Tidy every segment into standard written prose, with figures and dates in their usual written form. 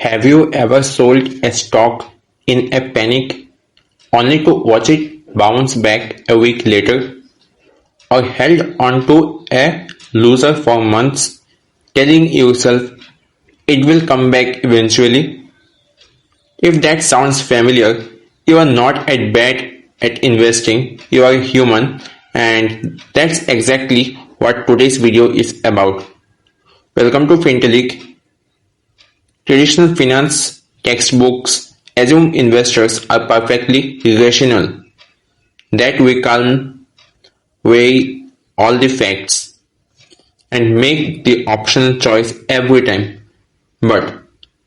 Have you ever sold a stock in a panic only to watch it bounce back a week later? Or held onto a loser for months, telling yourself it will come back eventually? If that sounds familiar, you are not at bad at investing, you are human, and that's exactly what today's video is about. Welcome to Fintelliq. Traditional finance textbooks assume investors are perfectly rational, that we calm, weigh all the facts, and make the optional choice every time. But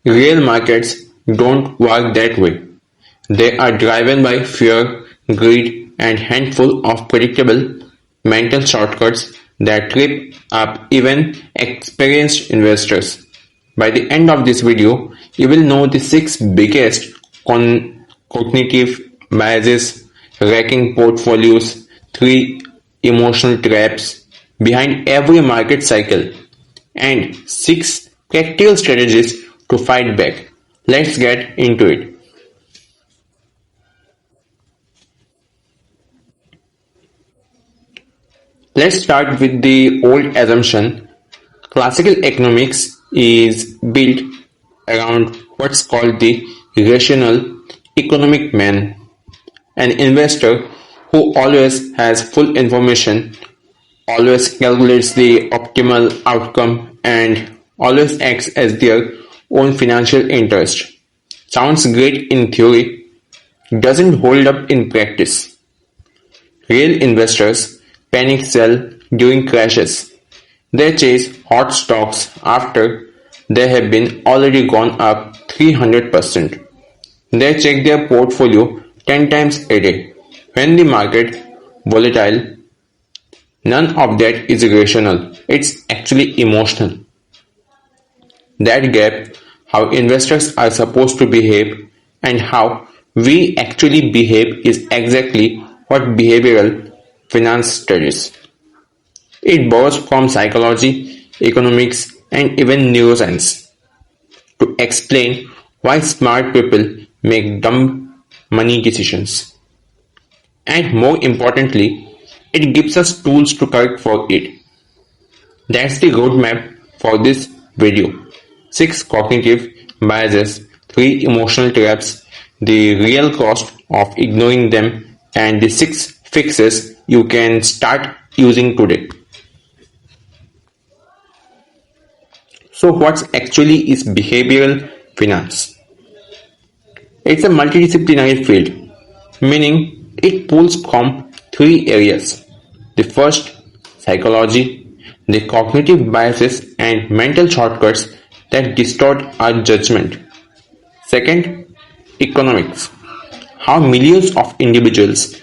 real markets don't work that way. They are driven by fear, greed, and handful of predictable mental shortcuts that trip up even experienced investors. By the end of this video, you will know the 6 biggest cognitive biases, wrecking portfolios, 3 emotional traps behind every market cycle, and 6 practical strategies to fight back. Let's get into it. Let's start with the old assumption. Classical economics is built around what's called the rational economic man, an investor who always has full information, always calculates the optimal outcome, and always acts as their own financial interest. Sounds great in theory, doesn't hold up in practice. Real investors panic sell during crashes. They chase hot stocks after they have been already gone up 300%. They check their portfolio 10 times a day. When the market volatile, none of that is rational. It's actually emotional. That gap, how investors are supposed to behave and how we actually behave, is exactly what behavioral finance studies. It borrows from psychology, economics, and even neuroscience to explain why smart people make dumb money decisions. And more importantly, it gives us tools to correct for it. That's the roadmap for this video. 6 cognitive biases, 3 emotional traps, the real cost of ignoring them, and the 6 fixes you can start using today. So what actually is behavioral finance? It's a multidisciplinary field, meaning it pulls from 3 areas. The first, psychology, the cognitive biases and mental shortcuts that distort our judgment. Second, economics, how millions of individuals'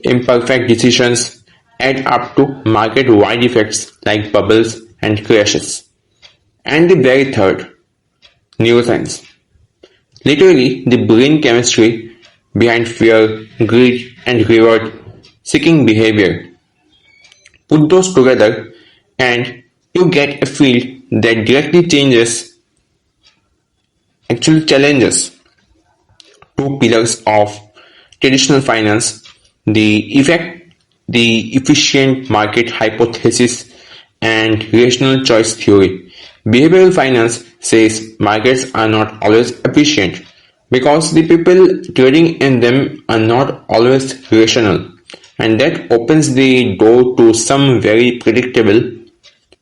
imperfect decisions add up to market-wide effects like bubbles and crashes. And the very third, neuroscience, literally the brain chemistry behind fear, greed, and reward-seeking behavior. Put those together and you get a field that directly actually challenges 2 pillars of traditional finance, the efficient market hypothesis, and rational choice theory. Behavioral finance says markets are not always efficient because the people trading in them are not always rational, and that opens the door to some very predictable,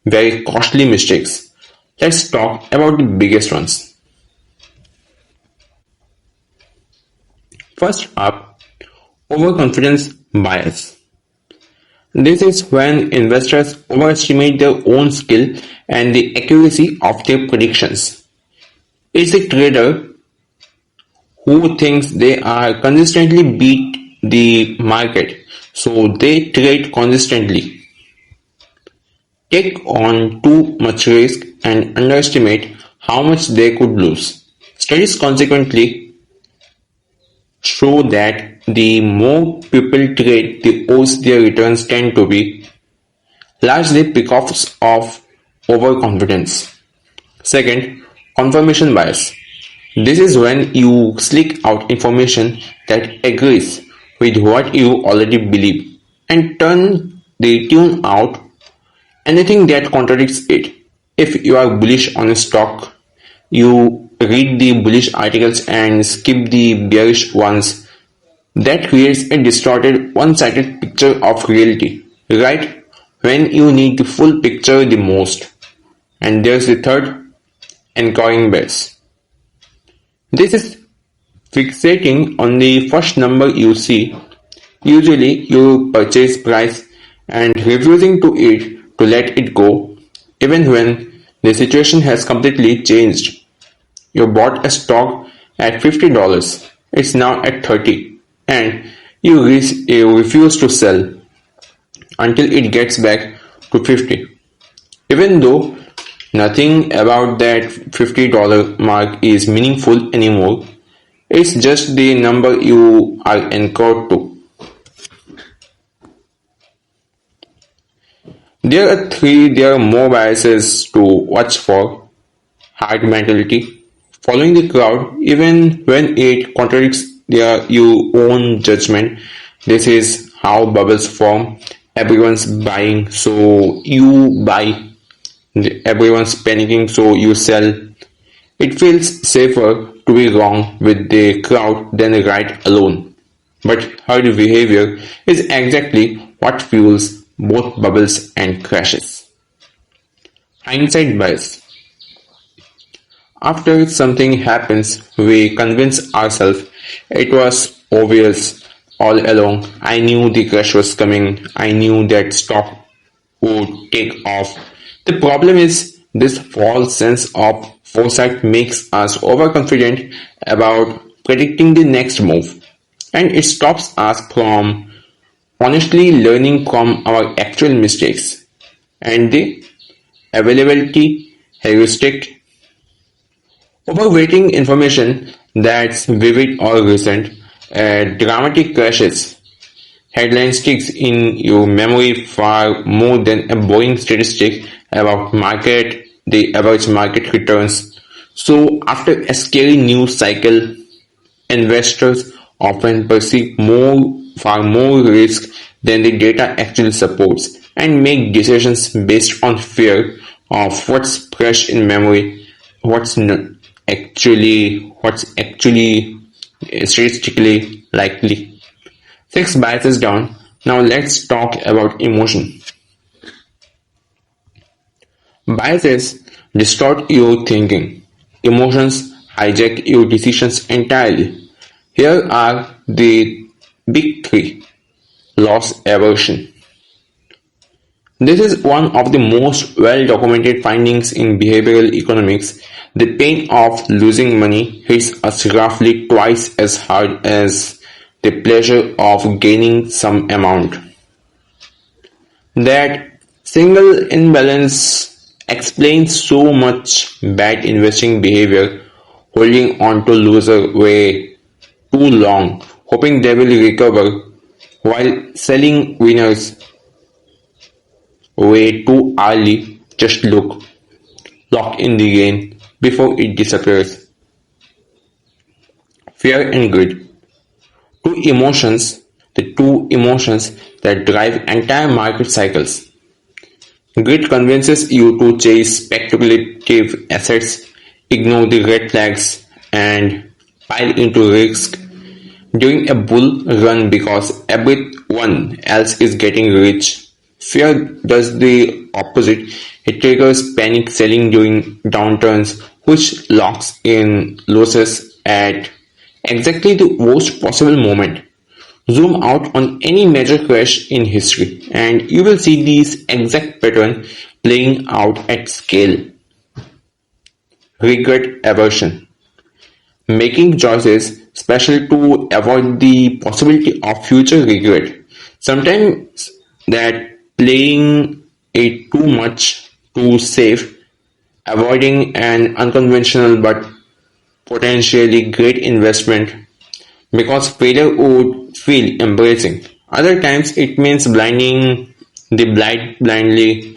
very costly mistakes. Let's talk about the biggest ones. First up, overconfidence bias. This is when investors overestimate their own skill and the accuracy of their predictions. It's a trader who thinks they are consistently beat the market, so they trade consistently, take on too much risk, and underestimate how much they could lose. Studies consequently show that the more people trade, the worse their returns tend to be, largely because of overconfidence. Second, confirmation bias. This is when you slick out information that agrees with what you already believe and tune out anything that contradicts it. If you are bullish on a stock, you read the bullish articles and skip the bearish ones. That creates a distorted, one-sided picture of reality, right? When you need the full picture the most. And there's the third, anchoring bias. This is fixating on the first number you see, usually your purchase price, and refusing to let it go, even when the situation has completely changed. You bought a stock at $50, it's now at 30, and you refuse to sell until it gets back to 50. Even though nothing about that $50 mark is meaningful anymore, it's just the number you are anchored to. There are more biases to watch for. Herd mentality, following the crowd even when it contradicts your own judgment. This is how bubbles form. Everyone's buying, so you buy. Everyone's panicking, so you sell. It feels safer to be wrong with the crowd than right alone. But herd behavior is exactly what fuels both bubbles and crashes. Hindsight bias. After something happens, we convince ourselves it was obvious all along. I knew the crash was coming. I knew that stock would take off. The problem is this false sense of foresight makes us overconfident about predicting the next move, and it stops us from honestly learning from our actual mistakes. And the availability heuristic, overweighting information that's vivid or recent, dramatic crashes. Headline sticks in your memory far more than a boring statistic about the average market returns. So after a scary news cycle, investors often perceive far more risk than the data actually supports and make decisions based on fear of what's fresh in memory, what's not what's actually statistically likely. 6 biases down. Now let's talk about emotion. Biases distort your thinking. Emotions hijack your decisions entirely. Here are the big three. Loss aversion. This is one of the most well-documented findings in behavioral economics. The pain of losing money hits us roughly twice as hard as the pleasure of gaining some amount. That single imbalance explains so much bad investing behavior, holding on to loser way too long, hoping they will recover, while selling winners way too early. Just lock in the gain before it disappears. Fear and greed. The two emotions that drive entire market cycles. Greed convinces you to chase speculative assets, ignore the red flags, and pile into risk during a bull run because everyone else is getting rich. Fear does the opposite. It triggers panic selling during downturns, which locks in losses at exactly the worst possible moment. Zoom out on any major crash in history, and you will see this exact pattern playing out at scale. Regret aversion. Making choices, especially to avoid the possibility of future regret. Sometimes that playing it too much, too safe, avoiding an unconventional but potentially great investment because failure would feel embarrassing. Other times it means blindly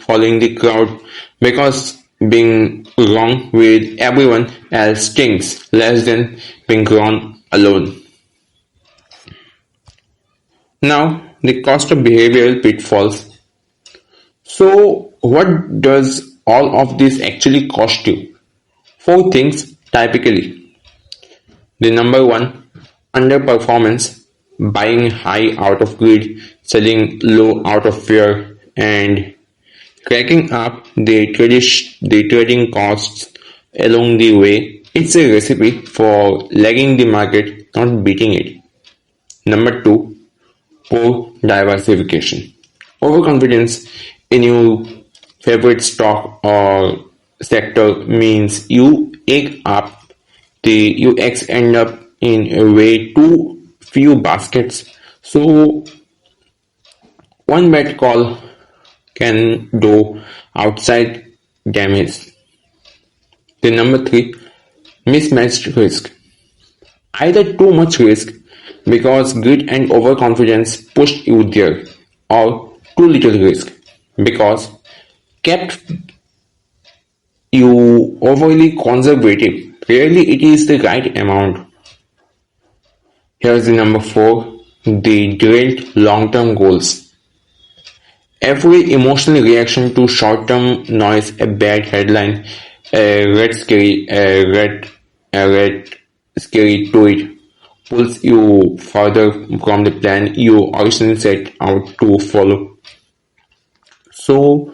following the crowd because being wrong with everyone else stings less than being wrong alone. Now, the cost of behavioral pitfalls. So, what does all of this actually cost you? Four things typically. The number one, underperformance, buying high out of greed, selling low out of fear, and cracking up the trading costs along the way. It's a recipe for lagging the market, not beating it. Number two, poor diversification. Overconfidence in your favorite stock or sector means you end up in a way too few baskets. So one bad call can do outside damage. The number three, mismatched risk. Either too much risk because greed and overconfidence pushed you there, or too little risk because kept you overly conservative. Rarely it is the right amount. Here's the number four, the derailed long-term goals. Every emotional reaction to short-term noise, a bad headline, a red scary tweet, pulls you further from the plan you originally set out to follow. So,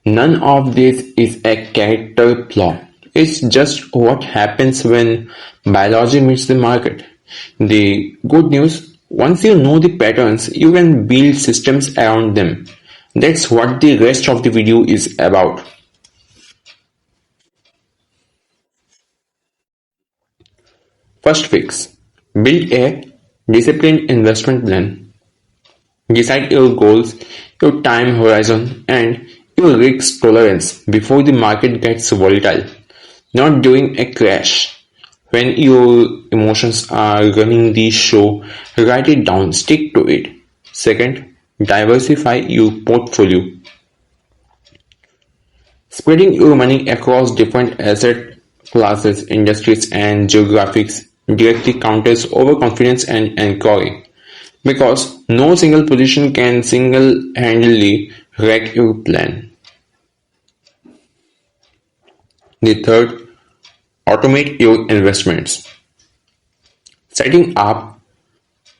none of this is a character flaw. It's just what happens when biology meets the market. The good news, once you know the patterns, you can build systems around them. That's what the rest of the video is about. First fix. Build a disciplined investment plan. Decide your goals, your time horizon, and your risk tolerance before the market gets volatile. Not during a crash. When your emotions are running the show, write it down, stick to it. Second, diversify your portfolio. Spreading your money across different asset classes, industries, and geographies directly counters overconfidence and anchoring, because no single position can single-handedly wreck your plan. The third, automate your investments. Setting up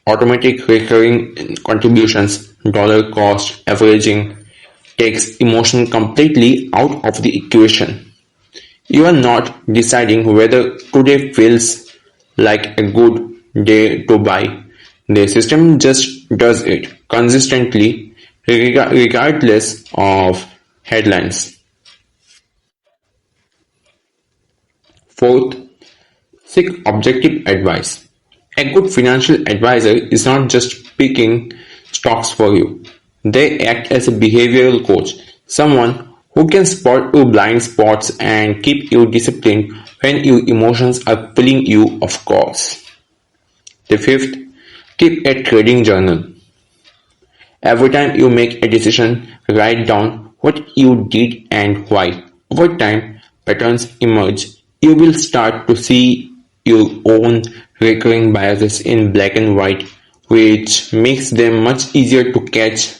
automatic recurring contributions, dollar cost averaging, takes emotion completely out of the equation. You are not deciding whether today feels like a good day to buy. The system just does it consistently, regardless of headlines. Fourth, seek objective advice. A good financial advisor is not just picking stocks for you. They act as a behavioral coach, someone who can spot your blind spots and keep you disciplined when your emotions are pulling you off course. The fifth, keep a trading journal. Every time you make a decision, write down what you did and why. Over time, patterns emerge. You will start to see your own recurring biases in black and white, which makes them much easier to catch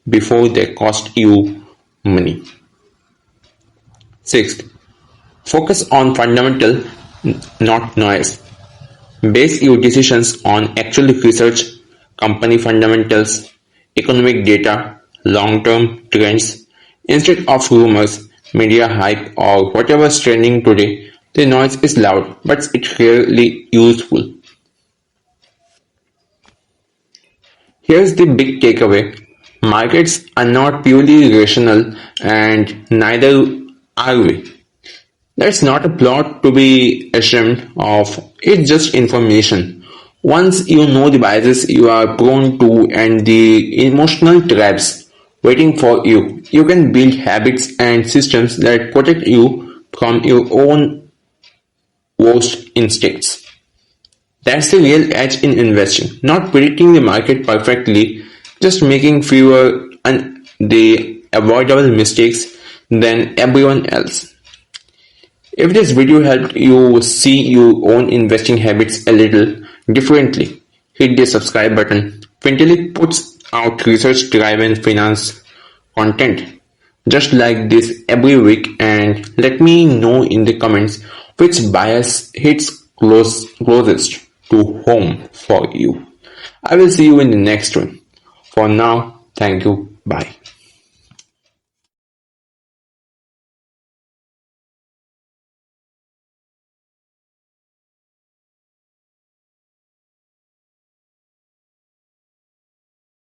before they cost you money. Sixth, focus on fundamental, not noise. Base your decisions on actual research, company fundamentals, economic data, long-term trends, instead of rumors, media hype, or whatever's trending today. The noise is loud, but it's rarely useful. Here's the big takeaway. Markets are not purely rational, and neither are we. That's not a plot to be ashamed of, it's just information. Once you know the biases you are prone to and the emotional traps waiting for you, you can build habits and systems that protect you from your own worst instincts. That's the real edge in investing, not predicting the market perfectly, just making fewer and the avoidable mistakes than everyone else. If this video helped you see your own investing habits a little differently, hit the subscribe button. Fintelliq puts out research-driven finance content just like this every week, and let me know in the comments which bias hits closest to home for you. I will see you in the next one. For now, thank you. Bye.